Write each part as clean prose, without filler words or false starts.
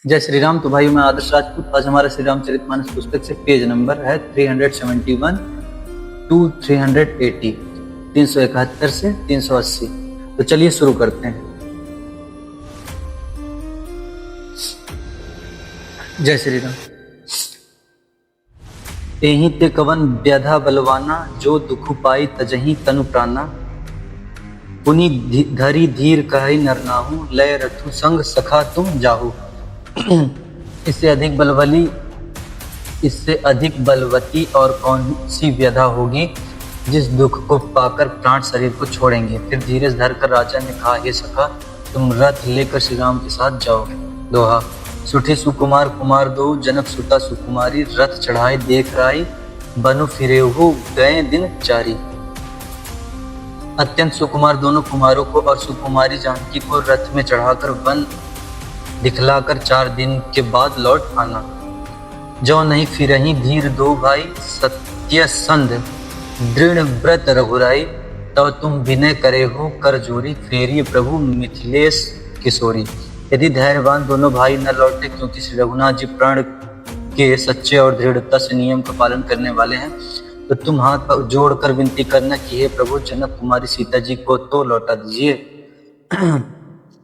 जय श्री राम। तो भाई मैं आदर्श राजपूत। आज हमारा श्री रामचरितमानस पुस्तक से पेज नंबर है 371 टू 380, 371 से 380। तो चलिए शुरू करते हैं। जय श्री राम। एहि ते कवन व्यधा बलवाना, जो दुख पाई तजहि तनु प्राणा। पुनि धरि धीर कहि नर नाहु, लय रथु संग सखा तुम जाहु। इससे अधिक बलवती और कौन सी व्यधा होगी, जिस दुख को पाकर प्राण शरीर को छोड़ेंगे। फिर धीरज धरकर राजा ने कहा, हे सखा, तुम रथ लेकर श्री राम के साथ जाओ। दोहा। सुठी सुकुमार कुमार दो, जनक सुता सुकुमारी। रथ चढ़ाए देख राई, बनु फिरेहु गए दिन चारी। अत्यंत सुकुमार दोनों कुमारों को और सुकुमारी जानकी को रथ में चढ़ाकर वन दिखलाकर 4 दिन के बाद लौट आना। जो नहीं फिरही धीर दो भाई, सत्य संध दृढ़ व्रत रघुराई। तब तुम विनय करे हो कर जोरी, फेरिए प्रभु मिथिलेश किशोरी। यदि धैर्यवान दोनों भाई न लौटे, क्योंकि श्री रघुनाथ जी प्राण के सच्चे और दृढ़ता से नियम का पालन करने वाले हैं, तो तुम हाथ जोड़कर विनती करना कि हे प्रभु, जनक कुमारी सीता जी को तो लौटा दीजिए।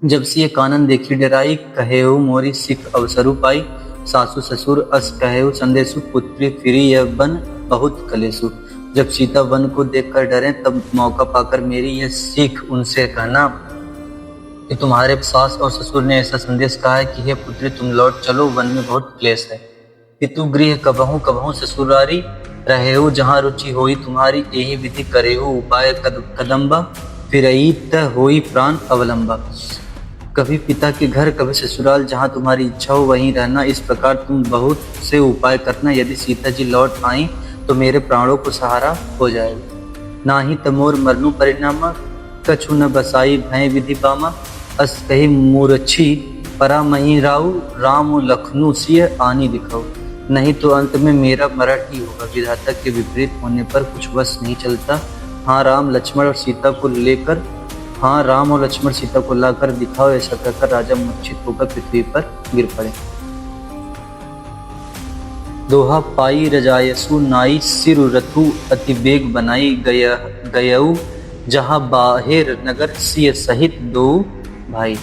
जब सिय कानन देखी डराई, कहेऊ मोरी सिख अवसरु पाई। सासु ससुर अस कहेऊ संदेशु, पुत्री फिरी यह बन बहुत कलेसु। जब सीता वन को देखकर डरे, तब मौका पाकर मेरी यह सीख उनसे कहना कि तुम्हारे सास और ससुर ने ऐसा संदेश कहा है कि हे पुत्री, तुम लौट चलो, वन में बहुत क्लेश है। पितु गृह कबहू कबहू ससुरारी, रहेहु जहाँ रुचि होई तुम्हारी। यही विधि करेहु उपाय कदम्बा, फिरई त होई प्राण अवलंबा। कभी पिता के घर कभी ससुराल, जहाँ तुम्हारी इच्छा हो वहीं रहना। इस प्रकार तुम बहुत से उपाय करना। यदि सीता जी लौट आई तो मेरे प्राणों को सहारा हो जाएगा। ना ही तमोर मरनु परिणामा, कछु न बसाई भय विधि पामा। अस कही मूर्छी परामही राउ, राम लखनु सिय आनी दिखाओ। नहीं तो अंत में मेरा मरण ही होगा। विधाता के विपरीत होने पर कुछ वश नहीं चलता। हाँ राम और लक्ष्मण सीता को लाकर दिखाओ। ऐसा कहकर राजा मूर्छित होकर पृथ्वी पर गिर पड़े। दोहा। पाई रजायसु नाई, सिर रथु अति बेग बनाई। गयऊ जहाँ बाहेर नगर, सिय सहित दो भाई।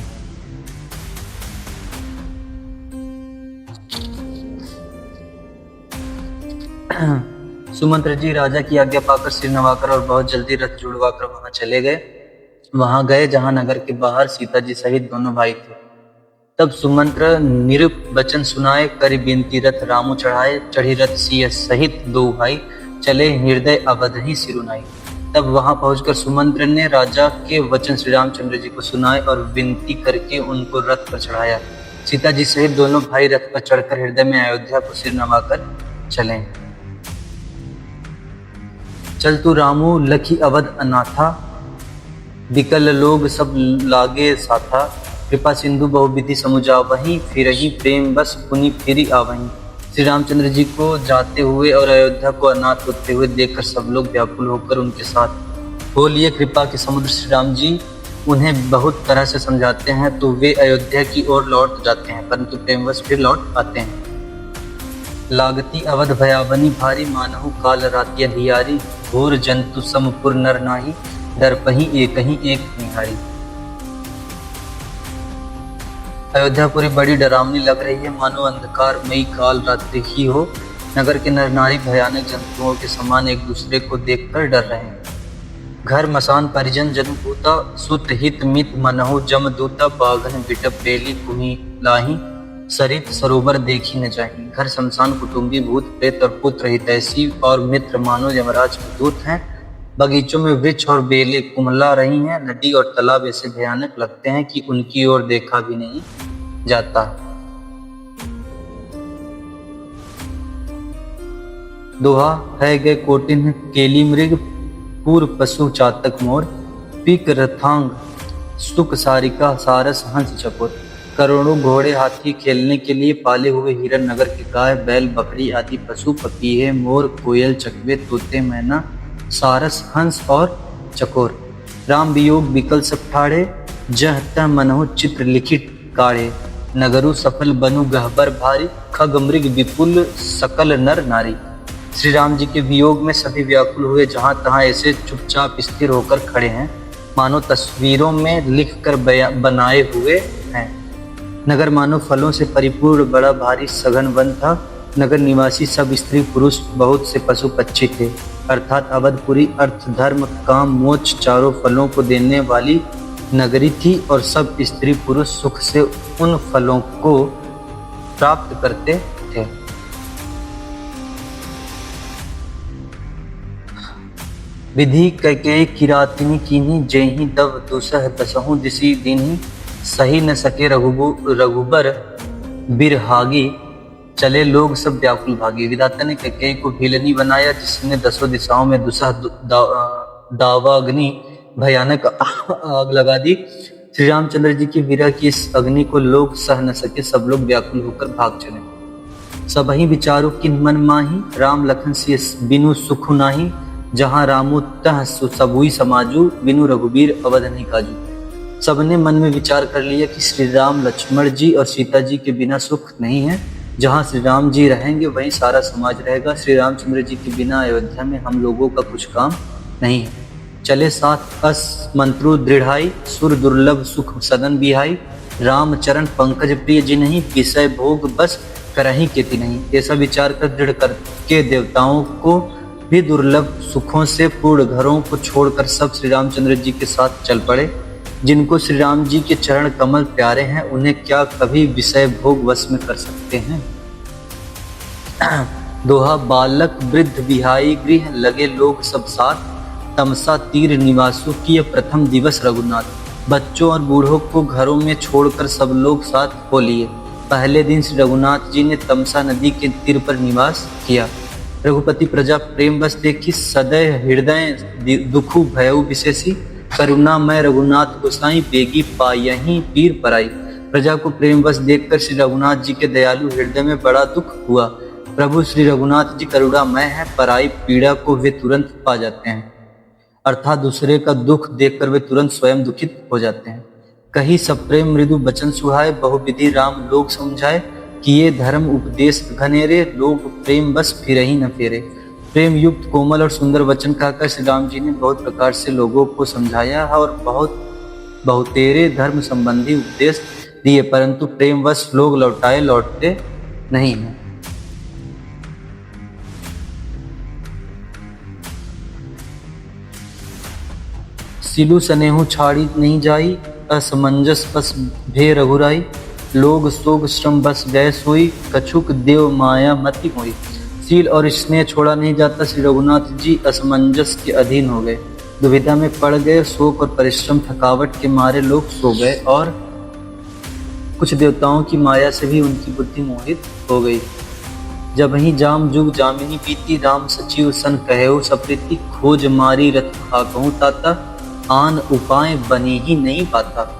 सुमंत्र जी राजा की आज्ञा पाकर सिर नवाकर और बहुत जल्दी रथ जुड़वाकर वहां गए जहां नगर के बाहर सीता जी सहित दोनों भाई थे। तब सुमंत्र निरुप वचन सुनाए, करी बिनती रथ रामु चढ़ाए। चढ़ी रथ सिय सहित दो भाई, चले हृदय अवध ही सिरुनाई। तब वहां पहुंचकर सुमंत्र ने राजा के वचन श्री रामचंद्र जी को सुनाए और विनती करके उनको रथ पर चढ़ाया। सीता जी सहित दोनों भाई रथ पर चढ़कर हृदय में अयोध्या को सिर नवाकर चले। चल तू रामू लखी अवध अनाथा, विकल लोग सब लागे साथा। कृपा सिंधु बहुविधि समुझा वहीं, फिरही प्रेम बस पुनि फिरी आवहीं। श्री रामचंद्र जी को जाते हुए और अयोध्या को अनाथ होते हुए देखकर सब लोग व्याकुल होकर उनके साथ हो लिए। कृपा के समुद्र श्री राम जी उन्हें बहुत तरह से समझाते हैं तो वे अयोध्या की ओर लौट जाते हैं, परंतु प्रेमवश फिर लौट आते हैं। लागती अवध भयावनी भारी, मानहु काल राति अंधियारी। घोर जंतु समपुर नर नाही, दर्पहि एक निहारी। अयोध्यापुरी बड़ी डरावनी लग रही है, मानो अंधकार मई काल रात्रि ही हो। नगर के नर नारी भयानक जंतुओं के समान एक दूसरे को देखकर डर रहे हैं। घर मसान परिजन जनभूता, सुत हित मित मनहु जमदूता। बाघन बिटप बेली कुही लाही, सरित सरोवर देखी न जाही। घर शमशान कुटुंबी भूत प्रेत और पुत्र हितैषी और मित्र मानो यमराज के दूत हैं। बगीचों में वृक्ष और बेलें कुम्हला रही हैं। नदी और तालाब ऐसे भयानक लगते हैं कि उनकी ओर देखा भी नहीं जाता। दोहा। है गए कोटिन केली मृग, पूर्व पशु चातक मोर। पीक रथांग सुख सारिका, सारस हंस चकोर। करोड़ों घोड़े हाथी खेलने के लिए पाले हुए हिरन, नगर के गाय बैल बकरी आदि पशु, पपीहे मोर कोयल चकवे तोते मैना, सारस हंस और चकोर। राम वियोग विकल सब ठाड़े, जह तह मनहु चित्र लिखित काढ़े। नगरु सफल बनु गहबर भारी, खग मृग विपुल सकल नर नारी। श्री राम जी के वियोग में सभी व्याकुल हुए, जहाँ तहाँ ऐसे चुपचाप स्थिर होकर खड़े हैं मानो तस्वीरों में लिख कर बनाए हुए हैं। नगर मानो फलों से परिपूर्ण बड़ा भारी सघन वन था। नगर निवासी सब स्त्री पुरुष, बहुत से पशु पक्षी थे, अर्थात अवधपुरी अर्थ धर्म काम मोक्ष चारों फलों को देने वाली नगरी थी और सब स्त्री पुरुष सुख से उन फलों को प्राप्त करते थे। विधि कैकेयी किरातिनी कीन्ही, जेहि दव दुसह दसहु दिसी दीन्ही, सही न सके रघुबर बिरहागी, चले लोग सब व्याकुल भागी। विधाता ने कैकेयी को भीलनी बनाया, जिसने दसों दिशाओं में दुसह दावाग्नि भयानक आग लगा दी। श्री रामचंद्र जी की विरह की इस अग्नि को लोग सह न सके, सब लोग व्याकुल होकर भाग चले। सबहि विचारो किन मन माही, राम लखन सिय बिनु सुख नाही, जहाँ रामू तह सबुई समाजू, बिनु रघुबीर अवध नहीं काजू। सबने मन में विचार कर लिया कि श्री राम लक्ष्मण जी और सीता जी के बिना सुख नहीं है। जहाँ श्री राम जी रहेंगे वहीं सारा समाज रहेगा। श्री रामचंद्र जी के बिना अयोध्या में हम लोगों का कुछ काम नहीं है। चले साथ अस मंत्रु दृढ़ाई, सुर दुर्लभ सुख सदन बिहाई, राम चरण पंकज प्रिय जी नहीं, विषय भोग बस करही केति नहीं। ऐसा विचार कर दृढ़ करके देवताओं को भी दुर्लभ सुखों से पूर्ण घरों को छोड़कर सब श्री रामचंद्र जी के साथ चल पड़े। जिनको श्री राम जी के चरण कमल प्यारे हैं, उन्हें क्या कभी विषय भोग वश में कर सकते हैं। दोहा बालक वृद्ध विहाई गृह, लगे लोग सब साथ, तमसा तीर निवासों की प्रथम दिवस रघुनाथ। बच्चों और बूढ़ों को घरों में छोड़कर सब लोग साथ हो लिए। पहले दिन श्री रघुनाथ जी ने तमसा नदी के तीर पर निवास किया। रघुपति प्रजा प्रेम बस देखी, सदैव हृदय दुखु भयउ विशेषी, करुणा मैं रघुनाथ गोसाई, बेगी पायहीं पीर पराई। प्रजा को प्रेम बस देखकर श्री रघुनाथ जी के दयालु हृदय में बड़ा दुख हुआ। प्रभु श्री रघुनाथ जी करुणामय है, पराई पीड़ा को वे तुरंत पा जाते हैं, अर्थात दूसरे का दुख देखकर वे तुरंत स्वयं दुखित हो जाते हैं। कही सब प्रेम मृदु बचन सुहाए, बहुविधि राम लोग समझाए, किए धर्म उपदेश घनेरे, लोग प्रेम बस फिर ही न फेरे। प्रेम युक्त कोमल और सुंदर वचन कहकर श्री राम जी ने बहुत प्रकार से लोगों को समझाया है और बहुतेरे धर्म संबंधी उपदेश दिए, परंतु प्रेमवश लोग लौटते नहीं हैं। सिलु सनेहु छाड़ी नहीं जाई, असमंजस बस भे रघुराई, लोग सोग श्रम बस गए सोई, कछुक देव माया मति मोई। सील और स्नेह छोड़ा नहीं जाता। श्री रघुनाथ जी असमंजस के अधीन हो गए, दुविधा में पड़ गए। शोक और परिश्रम थकावट के मारे लोग सो गए और कुछ देवताओं की माया से भी उनकी बुद्धि मोहित हो गई। जब ही जाम जुग जामिनी बीती, राम सचिव सन कहेऊ सप्रीति, खोज मारी रथ खाकहूँ ताता, आन उपाय बनी ही नहीं पाता।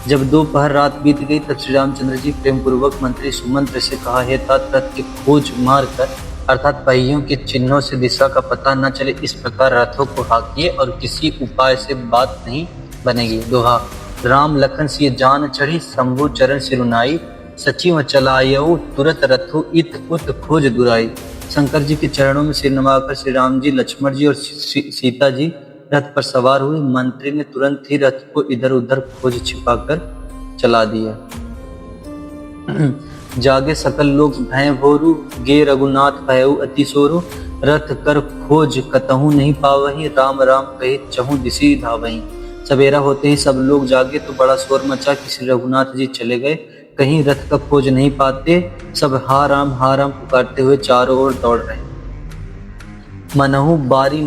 जब दोपहर रात बीत गई तब श्री रामचंद्र जी प्रेम पूर्वक मंत्री सुमंत्र से कहा, हे तात रथ के खोज मार कर, अर्थात पहियों के चिन्हों से दिशा का पता न चले, इस प्रकार रथों को हाकिए और किसी उपाय से बात नहीं बनेगी। दोहा राम लखन सिय जान चढ़ी, शंभु चरण सिरुनाई, सचिव चलायऊ तुरत रथु इत उत खोज दुराई। शंकर जी के चरणों में सिर नवाकर श्री राम जी, लक्ष्मण जी और सीता जी रथ पर सवार हुए। मंत्री ने तुरंत ही रथ को इधर उधर खोज छिपाकर चला दिया। जागे सकल लोग भय भोरू, गे रघुनाथ भयउ अति सोरू, रथ कर खोज कतहु नहीं पावही, राम राम कही चहु दिसी धावही। सवेरा होते ही सब लोग जागे तो बड़ा शोर मचा कि श्री रघुनाथ जी चले गए, कहीं रथ का खोज नहीं पाते। सब हा राम पुकारते हुए चारों ओर दौड़ रहे। मनहु बारी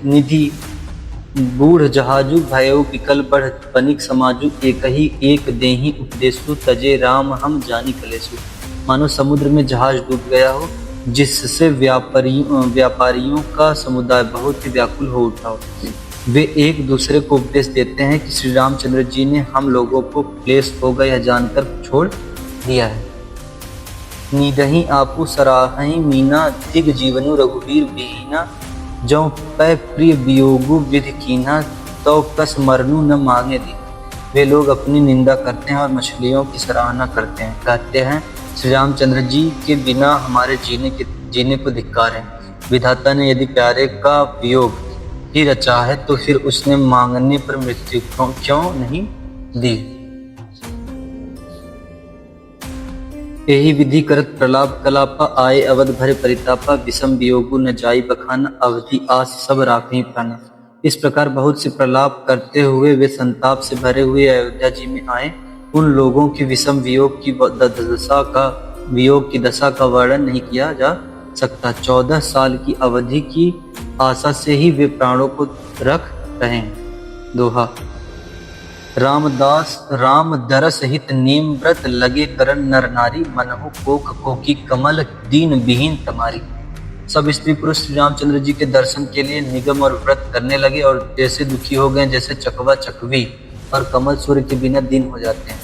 निधि बूढ़ जहाजू, भयउ विकल बढ़ बनिक समाजू, एक ही एक देही उपदेशु, तजे राम हम जानी कलेसु। मानो समुद्र में जहाज डूब गया हो, जिससे व्यापारियों का समुदाय बहुत ही व्याकुल हो उठा हो। वे एक दूसरे को उपदेश देते हैं कि श्री रामचंद्र जी ने हम लोगों को क्लेश होगा यह जानकर छोड़ दिया है। नीदही आपू सराहई मीना, दिग जीवनु रघुवीर बीना, जौ पै प्रिय वियोगु विधि कीना, तो कस मरनु न मांगे दी। वे लोग अपनी निंदा करते हैं और मछलियों की सराहना करते हैं। कहते हैं, श्री रामचंद्र जी के बिना हमारे जीने को धिक्कार है। विधाता ने यदि प्यारे का वियोग ही रचा है तो फिर उसने मांगने पर मृत्यु क्यों नहीं दी। यही विधि करत प्रलाप कलापा, आए अवध भरे परितापा, विषम वियोगु न जाई बखाना, अवधि आस सब राखी प्राणा। इस प्रकार बहुत से प्रलाप करते हुए वे संताप से भरे हुए अयोध्या जी में आए। उन लोगों की विषम वियोग की दशा का वर्णन नहीं किया जा सकता। 14 साल की अवधि की आशा से ही वे प्राणों को रख रहे हैं। दोहा। राम दरस हित नीम व्रत, लगे करन नर नारी, मनहु कोकी कमल दीन विहीन तमारी। सब स्त्री पुरुष श्री रामचंद्र जी के दर्शन के लिए निगम और व्रत करने लगे और जैसे दुखी हो गए जैसे चकवा चकवी और कमल सूर्य के बिना दिन हो जाते हैं।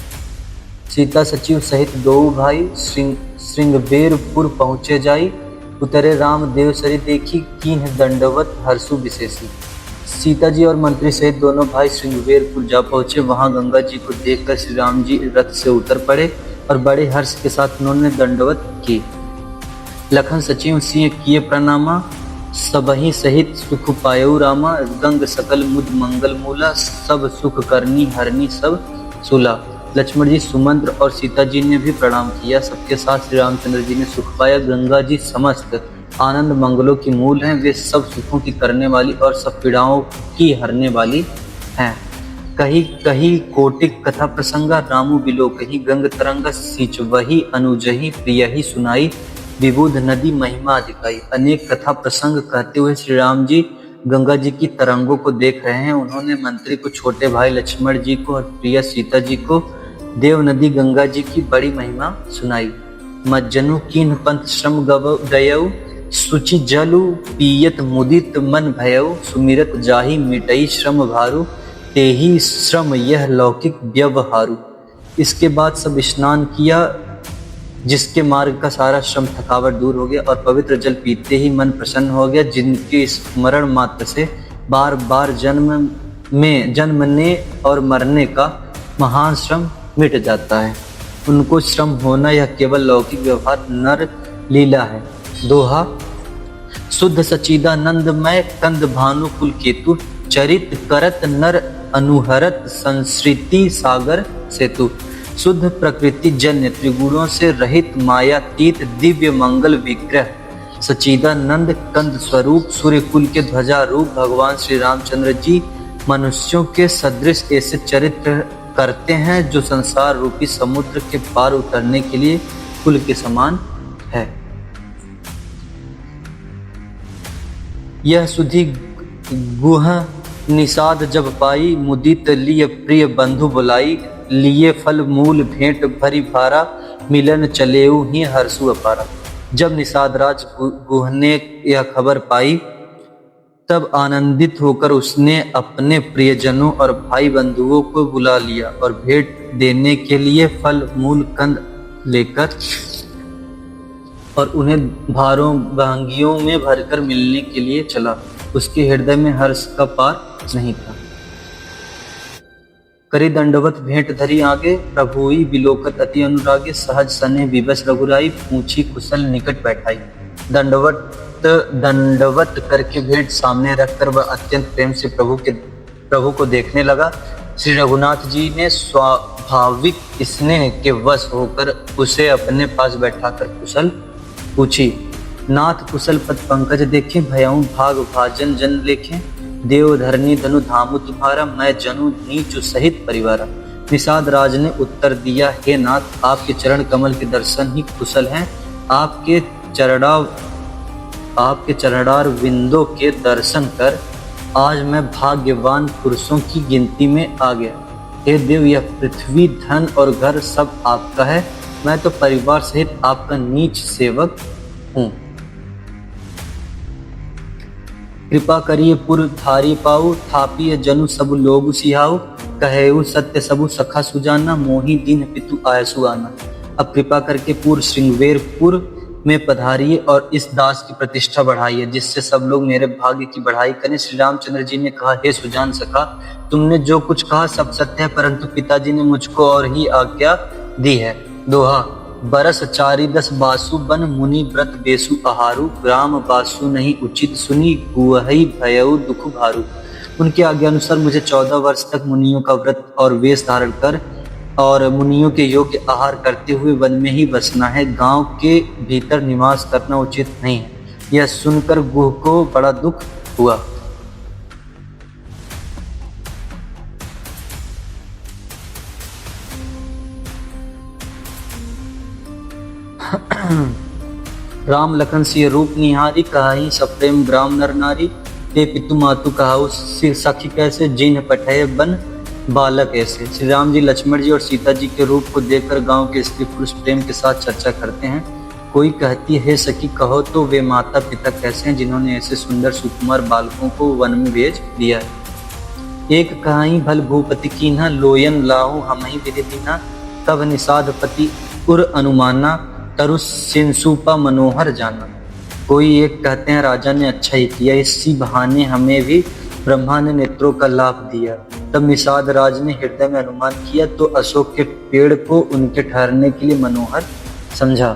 सीता सचिव सहित दो भाई श्रृंगबेरपुर पहुँचे जाई, उतरे राम देव सरी देखी, कीन्ह दंडवत हर्षु विशेषी। सीता जी और मंत्री सहित दोनों भाई श्रृंगबेरपुर जा पहुंचे। वहां गंगा जी को देखकर श्री राम जी रथ से उतर पड़े और बड़े हर्ष के साथ उन्होंने दंडवत की। लखन सचिव सिंह किए प्रणामा, सबहि सहित सुख पायऊ रामा, गंग सकल मुद मंगल मूला, सब सुख करनी हरनी सब सुला। लक्ष्मण जी, सुमंत्र और सीता जी ने भी प्रणाम किया। सबके साथ श्री रामचंद्र जी ने सुख पाया। गंगा जी समस्त आनंद मंगलों की मूल हैं, वे सब सुखों की करने वाली और सब पीड़ाओं की हरने वाली हैं। कही कही कोटिक कथा प्रसंगा, रामू बिलो कही गंग तरंगा, सिंच वही अनुजही प्रिय ही सुनाई, विबुध नदी महिमा दिखाई। अनेक कथा प्रसंग कहते हुए श्री राम जी गंगा जी की तरंगों को देख रहे हैं। उन्होंने मंत्री को, छोटे भाई लक्ष्मण जी को और प्रिय सीता जी को देव नदी गंगा जी की बड़ी महिमा सुनाई। मज्जनु कीन्ह पंथ श्रम गयऊ, सुचि जलु पियत मुदित मन भयऊ, सुमिरत जाहि मिटई श्रम भारू, तेहि श्रम यह लौकिक व्यवहारू। इसके बाद सब स्नान किया, जिसके मार्ग का सारा श्रम थकावट दूर हो गया और पवित्र जल पीते ही मन प्रसन्न हो गया। जिनके स्मरण मात्र से बार बार जन्मने और मरने का महान श्रम मिट जाता है, उनको श्रम होना यह केवल लौकिक व्यवहार नर लीला है। दोहा। शुद्ध सच्चिदानंदमय कंद भानु कुल केतु, चरित करत नर अनुहरत संस्कृति सागर सेतु। शुद्ध प्रकृति जन्य त्रिगुणों से रहित मायातीत दिव्य मंगल विग्रह सच्चिदानंद कंद स्वरूप सूर्य कुल के ध्वजा रूप भगवान श्री रामचंद्र जी मनुष्यों के सदृश ऐसे चरित्र करते हैं जो संसार रूपी समुद्र के पार उतरने के लिए पुल के समान है। यह सुधि गुह निषाद जब पाई, मुदित लिय प्रिय बंधु बुलाई, लिए फल मूल भेंट भरी भारा, मिलन चलेऊ ही हर्षु अपारा। जब निषाद राज गुह ने यह खबर पाई तब आनंदित होकर उसने अपने प्रियजनों और भाई बंधुओं को बुला लिया और भेंट देने के लिए फल मूल कंद लेकर और उन्हें भारों बहंगियों में भरकर मिलने के लिए चला। उसके हृदय में हर्ष का पार नहीं था। करी दंडवत भेंट धरी आगे, प्रभुई बिलोकत अति अनुरागे, सहज सने विवश रघुराई, पूछी कुशल निकट बैठाई। दंडवत करके भेंट सामने रखकर वह अत्यंत प्रेम से प्रभु को देखने लगा। श्री रघुनाथ जी ने स्वाभाविक स्नेह के वश होकर उसे अपने पास बैठाकर कुशल पूछी। नाथ कुशल पद पंकज देखे, भयऊ भाग भाजन जन लेखे, देव धरनी धनु धामु तुम्हारा, मैं जनु नीचु सहित परिवारा। निषाद राज ने उत्तर दिया, हे नाथ, आपके चरण कमल के दर्शन ही कुशल हैं। आपके चरणार विंदों के दर्शन कर आज मैं भाग्यवान पुरुषों की गिनती में आ गया। हे देव, यह पृथ्वी धन और घर सब आपका है, मैं तो परिवार सहित आपका नीच सेवक हूँ। कृपा करिए पुर धारी पाऊ, थापिय जनु सब लोग सिहाऊ, कहेऊ सत्य सबु सखा सुजाना, मोही दीन पितु आयसु आना। अब कृपा करके पूर्व श्रृंगबेरपुर में पधारिए और इस दास की प्रतिष्ठा बढ़ाइए, जिससे सब लोग मेरे भाग्य की बढ़ाई करें। श्री रामचंद्र जी ने कहा, हे सुजान सखा, तुमने जो कुछ कहा सब सत्य है, परंतु पिताजी ने मुझको और ही आज्ञा दी है। दोहा: बरस चारी दस बासु, बन मुनि व्रत बेसु आहारु, ग्राम बासु नहीं उचित, सुनी गुहई भयउ दुख भारू। उनके आज्ञा अनुसार मुझे 14 वर्ष तक मुनियों का व्रत और वेश धारण कर और मुनियों के योग्य आहार करते हुए वन में ही बसना है। गांव के भीतर निवास करना उचित नहीं है। यह सुनकर गुह को बड़ा दुख हुआ। राम लखन सिय रूप निहारी, कहाई सब प्रेम ग्राम नर नारी। ते पितु मातु कहाऊ सखी कैसे, जिन्ह पठय बन बालक ऐसे। श्री राम जी लक्ष्मण जी और सीता जी के रूप को देखकर गांव के स्त्री पुरुष प्रेम के साथ चर्चा करते हैं। कोई कहती है, सखी कहो तो वे माता पिता कैसे हैं जिन्होंने ऐसे सुंदर सुकुमार बालकों को वन में भेज दिया है। एक कहाई भल भूपति कीन्हा, लोयन लाहू हमहि विधि दीन्हा। तब निषाद पति उर अनुमाना, तरु सिंसुपा मनोहर जाना। कोई एक कहते हैं, राजा ने अच्छा ही किया, इसी बहाने हमें भी ब्रह्मा ने नेत्रों का लाभ दिया। तब निषाद राज ने हृदय में अनुमान किया तो अशोक के पेड़ को उनके ठहरने के लिए मनोहर समझा।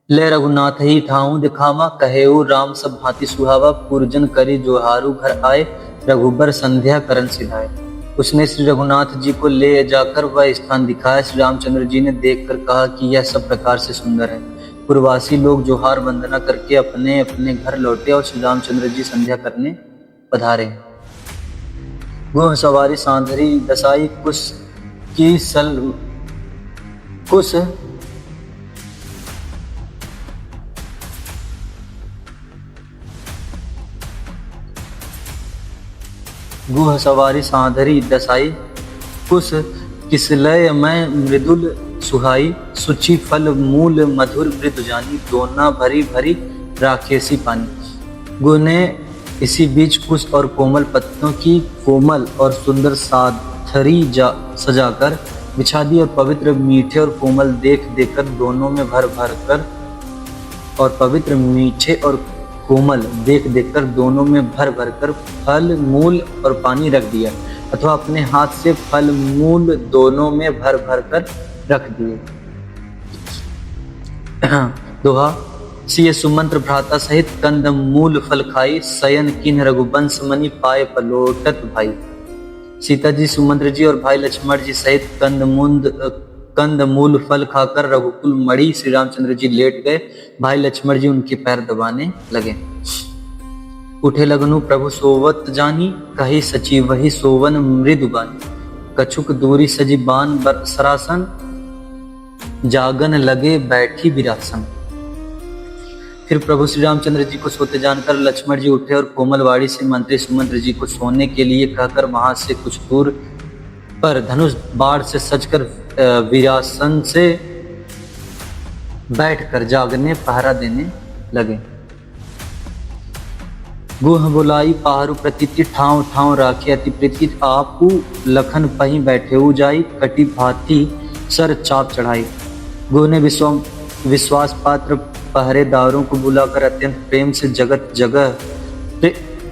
ले रघुनाथ ही ठाऊं दिखावा, कहेऊ राम सब भांति सुहावा। पुरजन करी जोहारू घर आए, रघुबर संध्या करन सिधाए। उसने श्री रघुनाथ जी को ले जाकर वह स्थान दिखाया। श्री रामचंद्र जी ने देखकर कहा कि यह सब प्रकार से सुंदर है। पूर्ववासी लोग जोहार वंदना करके अपने अपने घर लौटे और श्री रामचंद्र जी संध्या करने पधारे। गुह सवारी सांधरी दसाई, कुश की सल कुश गुह सवारी सांधरी दसाई, कुश किसलय मैं मृदुल सुहाई। सुचि फल मूल मधुर मृदु जानी, दोना भरी भरी राखेसी पानी। गुह ने इसी बीच कुश और कोमल पत्तों की कोमल और सुंदर साथरी सजाकर बिछा दी और पवित्र मीठे और कोमल देख देखकर दोनों में भर भर कर और पवित्र मीठे और कोमल देख देखकर दोनों में भर भर कर फल मूल और पानी रख दिया, अथवा अपने हाथ से फल मूल दोनों में भर भर कर रख दिए। दोहा: सिय सुमंत्र भ्राता सहित कंद मूल फल खाई, शयन किन्ह रघुवंश मनि पाए पलोटत भाई। सीता जी, सुमंत्र जी और भाई लक्ष्मण जी सहित कंद मूल फल खाकर रघुकुल मणि श्री रामचंद्र जी लेट गए। भाई लक्ष्मण जी उनके पैर दबाने लगे। उठे लगनु प्रभु सोवत जानी, कही सची वही सोवन मृदुबानी। कछुक दूरी सजी बान सरासन, जागन लगे बैठी विरासन। फिर प्रभु श्री रामचंद्र जी को सोते जानकर लक्ष्मण जी उठे और कोमलवाड़ी से मंत्री सुमंत्र जी को सोने के लिए कहकर वहां से कुछ दूर पर धनुष बाढ़ से सजकर वीरासन से बैठकर जागने पहरा देने लगे। गुह बुलाई पाहरु प्रतीति, ठाव ठाव राखे अति प्रीति। आपू लखन पही बैठे जाई, कटी भाती सर चाप चढ़ाई। गुह ने विश्वास पात्र पहरेदारों को बुलाकर अत्यंत प्रेम से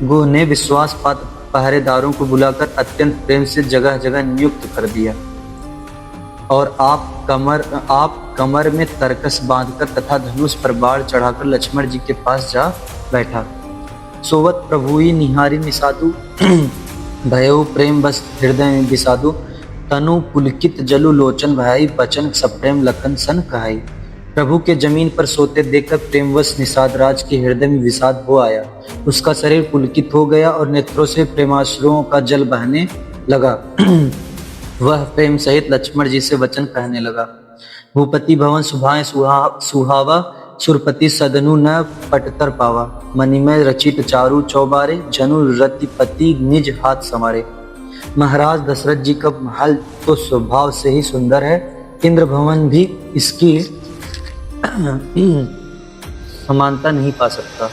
गुह ने विश्वास पात्र पहरेदारों को बुलाकर अत्यंत प्रेम से जगह जगह नियुक्त कर दिया और आप कमर में तरकस बांधकर तथा धनुष पर बाढ़ चढ़ाकर लक्ष्मण जी के पास जा बैठा। सोवत प्रभुई निहारी निसादु, भयो प्रेम बस हृदय में बिसादु। तनु पुलकित जलु लोचन भाई, बचन सप्रेम लखन सन कहाई। प्रभु के जमीन पर सोते देखकर प्रेमवश निषाद राज के हृदय में विषाद हो आया। उसका शरीर पुलकित हो गया और नेत्रों से प्रेमाश्रुओं का जल बहने लगा। वह प्रेम सहित लक्ष्मण जी से वचन कहने लगा। भूपति भवन सुभाए सुहावा, सुरपति सदनु न पटतर पावा। मणिमय रचित चारु चौबारे, जनु रतिपति निज हाथ संवारे। महाराज दशरथ जी का महल तो स्वभाव से ही सुंदर है, इंद्र भवन भी इसकी समानता नहीं पा सकता।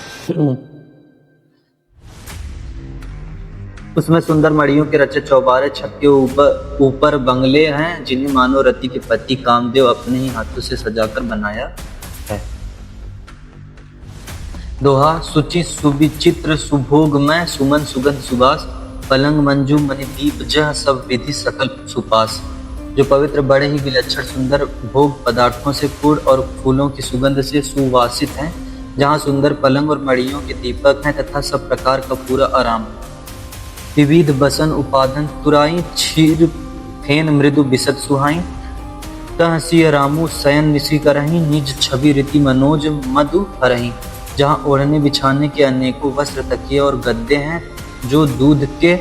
उसमें सुंदर मड़ियों के रचे चौबारे, छत के ऊपर ऊपर बंगले हैं जिन्हें मानो रति के पति कामदेव अपने ही हाथों से सजाकर बनाया है। दोहा, सुचि सुविचित्र सुभोगमय सुमन सुगंध सुबास, पलंग मंजू मणिदीप जह सब विधि सकल सुपास। जो पवित्र बड़े ही विलक्षण सुंदर भोग पदार्थों से पूर्ण और फूलों की सुगंध से सुवासित हैं, जहाँ सुंदर पलंग और मड़ियों के दीपक हैं तथा सब प्रकार का पूरा आराम है। विविध बसन उपादन तुराई, क्षीर फेन मृदु बिसत सुहाई, तह सिय रामू शयन निशी करही, निज छवि रीति मनोज मधु हरही। जहाँ ओढ़ने बिछाने के अनेकों वस्त्र तकिए और गद्दे हैं जो दूध के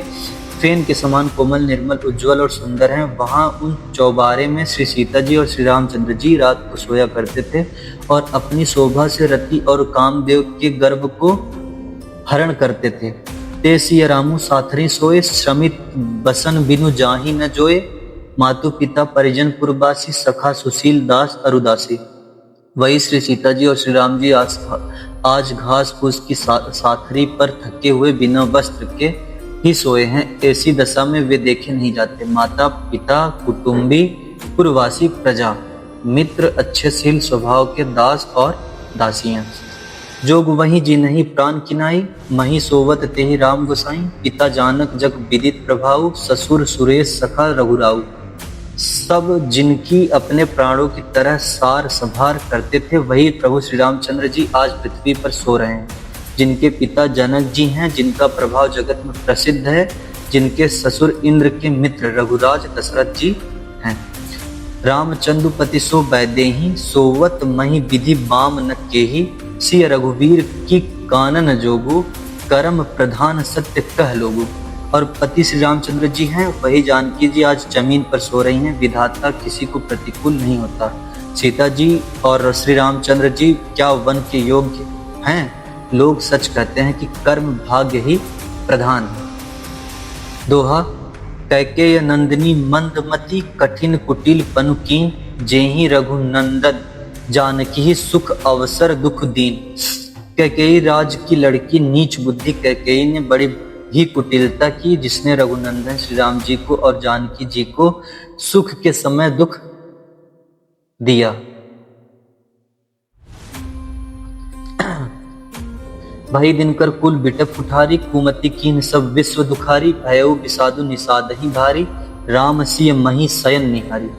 फेन के समान कोमल निर्मल उज्जवल और सुंदर हैं, वहाँ उन चौबारे में श्री सीता जी और श्री रामचंद्र जी रात को सोया करते थे और अपनी शोभा से रति और कामदेव के गर्भ को हरण करते थे। ते सिय रामू साथरी सोए, श्रमित बसन बिनु जाहि न जोए, मातु पिता परिजन पुरबासी, सखा सुशील दास अरुदासी। वही श्री सीता जी और श्री राम जी आज घास फूस की साथरी पर थके हुए बिना वस्त्र के ही सोए हैं। ऐसी दशा में वे देखे नहीं जाते। माता पिता कुटुंबी पुरवासी प्रजा मित्र अच्छे शील स्वभाव के दास और दासियां, जोग वही जिन्हीं प्राण किनाई, मही सोवत तेहि राम गोसाई। पिता जानक जग विदित प्रभाव, ससुर सुरेश सखा रघुराऊ। सब जिनकी अपने प्राणों की तरह सार संभार करते थे, वही प्रभु श्री रामचंद्र जी आज पृथ्वी पर सो रहे हैं। जिनके पिता जनक जी हैं, जिनका प्रभाव जगत में प्रसिद्ध है, जिनके ससुर इंद्र के मित्र रघुराज दशरथ जी हैं। रामचंद्रपति सो बैदेही, सोवत मही विधि बाम न केही। सिय रघुवीर की कानन जोगु, कर्म प्रधान सत्य कह लोगु। और पति श्री रामचंद्र जी हैं, वही जानकी जी आज जमीन पर सो रही हैं। विधाता किसी को प्रतिकूल नहीं होता। सीता जी और श्री रामचंद्र जी क्या वन के योग्य हैं? लोग सच कहते हैं कि कर्म भाग्य ही प्रधान है। दोहा, कैकेय नंदिनी मंदमती, कठिन कुटिल पनुकीन। जेहि रघुनंदन जानकी ही, सुख अवसर दुख दीन। कैकेयी राज की लड़की नीच बुद्धि कैकेयी ने बड़ी ही कुटिलता की, जिसने रघुनंदन श्री राम जी को और जानकी जी को सुख के समय दुख दिया। भाई दिनकर कुल बिटप कुठारी, कुमति कीन सब विश्व दुखारी। भयउ विषादु निषादहि भारी, राम सिय मही शयन निहारी।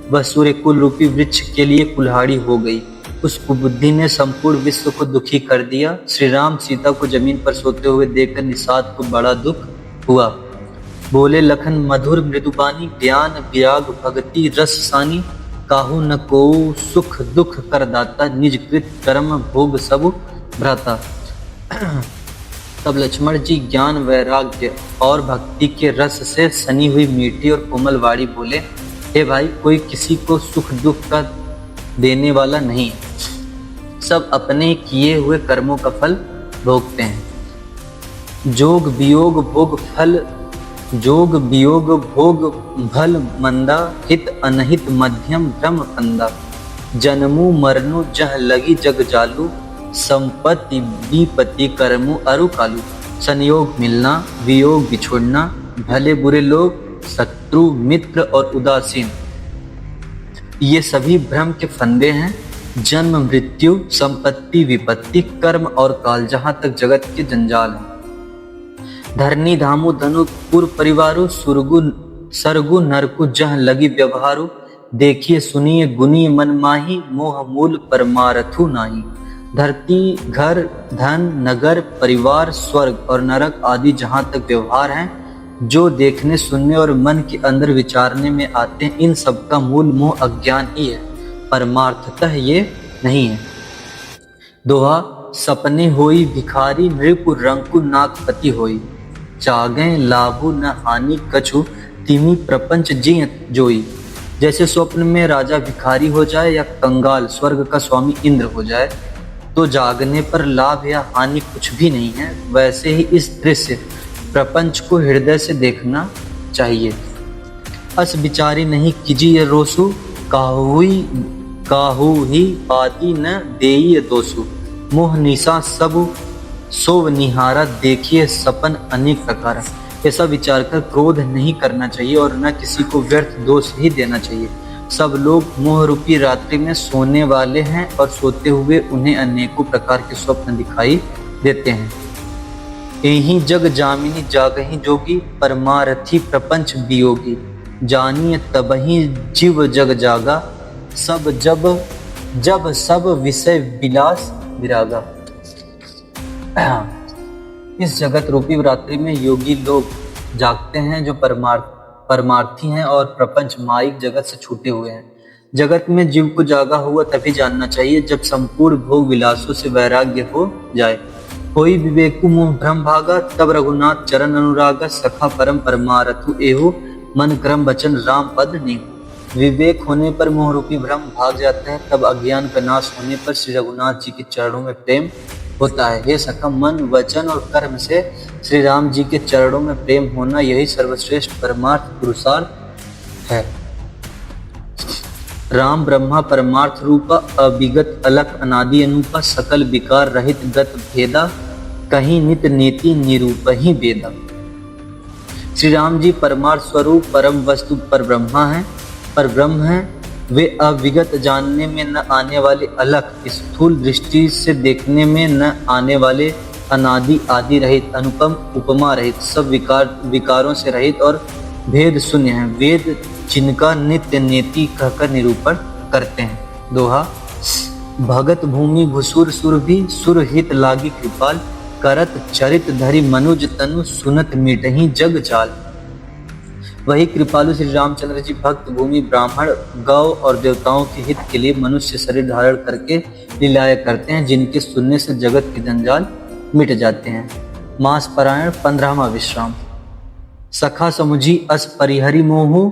वह सूर्य कुल रूपी वृक्ष के लिए कुल्हाड़ी हो गई। उस कुबुद्धि ने संपूर्ण विश्व को दुखी कर दिया। श्री राम सीता को जमीन पर सोते हुए देखकर निषाद को बड़ा दुख हुआ। बोले लखन मधुर मृदुबानी, ज्ञान विराग भक्ति रस सानी। काहू न को सुख दुख कर दाता, निज कृत कर्म भोग सब भ्राता। तब लक्ष्मण जी ज्ञान वैराग्य और भक्ति के रस से सनी हुई मीठी और कोमल वाणी बोले, हे भाई, कोई किसी को सुख दुख का देने वाला नहीं, सब अपने किए हुए कर्मों का फल भोगते हैं। जोग वियोग भोग फल, जोग वियोग भोग भल मंदा। हित अनहित मध्यम भ्रम फंदा। जन्मु मरनु जह लगी जग जालू, संपत्ति विपत्ति कर्मु अरु कालू। संयोग मिलना वियोग बिछोड़ना, भले बुरे लोग शत्रु मित्र और उदासीन, ये सभी भ्रम के फंदे हैं। जन्म मृत्यु संपत्ति विपत्ति कर्म और काल, जहां तक जगत के जंजाल हैं। धरनी धामु धनु पुर परिवारु, सुरगु सरगु नरकु जह लगी व्यवहारु। देखिए सुनिए गुनी मन माही, मोह मूल परमारथु नाही। धरती घर धन नगर परिवार स्वर्ग और नरक आदि जहां तक व्यवहार हैं, जो देखने सुनने और मन के अंदर विचारने में आते हैं, इन सब का मूल मोह अज्ञान ही है, परमार्थतः ये नहीं है। दोहा, सपने होई भिखारी, नृपु रंकु नागपति होई। जागें लाभु न हानि कछु, तिमी प्रपंच जिय जोई। जैसे स्वप्न में राजा भिखारी हो जाए या कंगाल स्वर्ग का स्वामी इंद्र हो जाए, तो जागने पर लाभ या हानि कुछ भी नहीं है, वैसे ही इस दृश्य प्रपंच को हृदय से देखना चाहिए। अस विचारी नहीं कीजिए रोसु, काहू ही पाती न देई दोसु। मोह निशा सब सोव निहारा, देखिए सपन अनेक प्रकार। ऐसा विचार कर क्रोध नहीं करना चाहिए और न किसी को व्यर्थ दोष ही देना चाहिए। सब लोग मोह रूपी रात्रि में सोने वाले हैं और सोते हुए उन्हें अनेकों प्रकार के स्वप्न दिखाई देते हैं। यही जग जामिनी जागही जोगी, परमारथी प्रपंच वियोगी। जानिए तबहि जीव जग जागा, सब जब सब विषय विलास विरागा। इस जगत रूपी रात्रि में योगी लोग जागते हैं जो परमार्थी हैं और प्रपंच माइक जगत से छूटे हुए हैं। जगत में जीव को जागा हुआ तभी जानना चाहिए जब संपूर्ण भोग विलासों से वैराग्य हो जाए। कोई विवेकु मोह भ्रम भागा, तब रघुनाथ चरण अनुरागा। सखा परम परमारथु एहो, मन क्रम वचन राम पद नीहु। विवेक होने पर मोह रूपी भ्रम भाग जाता है, तब अज्ञान का नाश होने पर श्री रघुनाथ जी के चरणों में प्रेम होता है। हे सखा, मन वचन और कर्म से श्री राम जी के चरणों में प्रेम होना यही सर्वश्रेष्ठ परमार्थ पुरुषार्थ है। राम ब्रह्मा परमार्थ रूपा, अविगत अलख अनादि अनूपा। सकल विकार रहित गत भेदा, कहीं नित नीति निरूप ही वेदा। श्री राम जी परमार्थ स्वरूप परम वस्तु पर ब्रह्मा है, पर ब्रह्म है। वे अविगत जानने में न आने वाले अलख, स्थूल दृष्टि से देखने में न आने वाले अनादि आदि रहित, अनुपम उपमा रहित, सब विकारों से रहित और भेद शून्य है। वेद जिनका नित्य नेति कहकर निरूपण करते हैं। दोहा। भगत भूमि भुसुर सुर भी, सुर हित लागी कृपाल। करत चरित धरि मनुज तनु, सुनत मिटहि जग जाल। वही कृपालु श्री रामचंद्र जी भक्त भूमि ब्राह्मण गौ और देवताओं के हित के लिए मनुष्य शरीर धारण करके लीलाएं करते हैं, जिनके सुनने से जगत के जंजाल मिट जाते हैं। मास पारायण 15वां विश्राम। सखा समुझी अस परिहरि मोहु,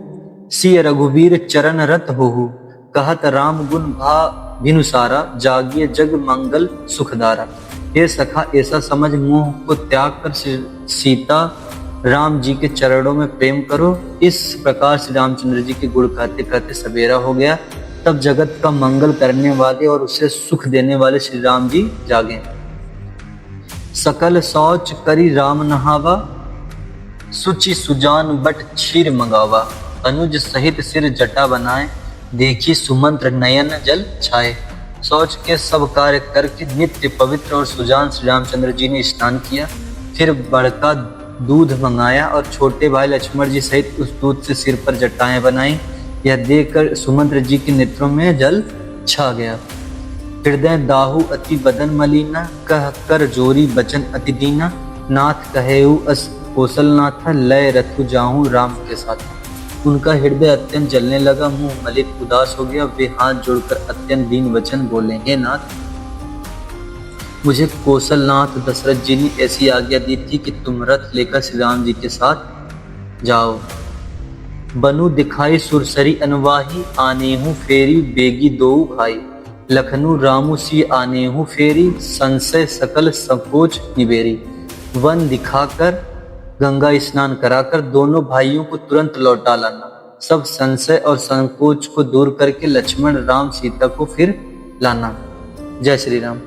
सिय रघुवीर चरण रत होहु। कहत राम गुण भा भिनुसारा, जागिए जग मंगल सुखदारा। हे सखा, ऐसा समझ मोह को त्याग कर सीता राम जी के चरणों में प्रेम करो। इस प्रकार श्री रामचंद्र जी के गुण कहते कहते सवेरा हो गया। तब जगत का मंगल करने वाले और उसे सुख देने वाले श्री राम जी जागे। सकल शौच करी राम नहावा, सुचि सुजान बट क्षीर मंगावा। अनुज सहित सिर जटा बनाए, देखी सुमंत्र नयन जल छाए। शौच के सब कार्य करके नित्य पवित्र और सुजान श्री रामचंद्र जी ने स्नान किया। फिर बड़का दूध मंगाया और छोटे भाई लक्ष्मण जी सहित उस दूध से सिर पर जटाएं बनाई। यह देखकर सुमंत्र जी के नेत्रों में जल छा गया। हृदय दाहु अति बदन मलिना, कह कर जोरी बचन अति दीना। नाथ कहेऊ अस कौशलनाथा, लय रथु जाहूं राम के साथ। उनका हृदय अत्यंत जलने लगा, मुंह मलिन उदास हो गया। वे हाथ जोड़कर अत्यंत दीन वचन बोले, हे नाथ, मुझे कौशलनाथ दशरथ जी ने ऐसी आज्ञा दी थी कि तुम रथ लेकर श्री राम जी के साथ जाओ। बनु दिखाई सुरसरी अनवाही, आनेहु फेरी बेगी दो भाई। लखनऊ रामू सी आनेहु फेरी, संशय सकल संकोच निबेरी। वन दिखाकर गंगा स्नान कराकर दोनों भाइयों को तुरंत लौटा लाना। सब संशय और संकोच को दूर करके लक्ष्मण राम सीता को फिर लाना। जय श्री राम।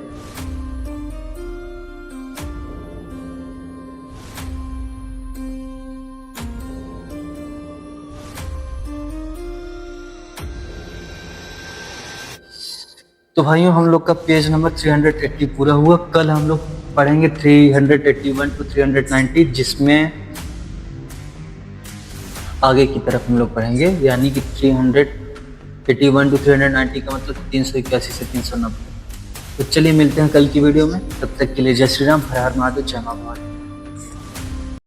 तो भाइयों, हम लोग का पेज नंबर 380 पूरा हुआ। कल हम लोग पढ़ेंगे 381 to 390, जिसमें आगे की तरफ हम लोग पढ़ेंगे, यानी कि 381 to 390 का मतलब 381 से 390। तो चलिए मिलते हैं कल की वीडियो में। तब तक के लिए जय श्री राम, हर हर महादेव, जय मां भारती।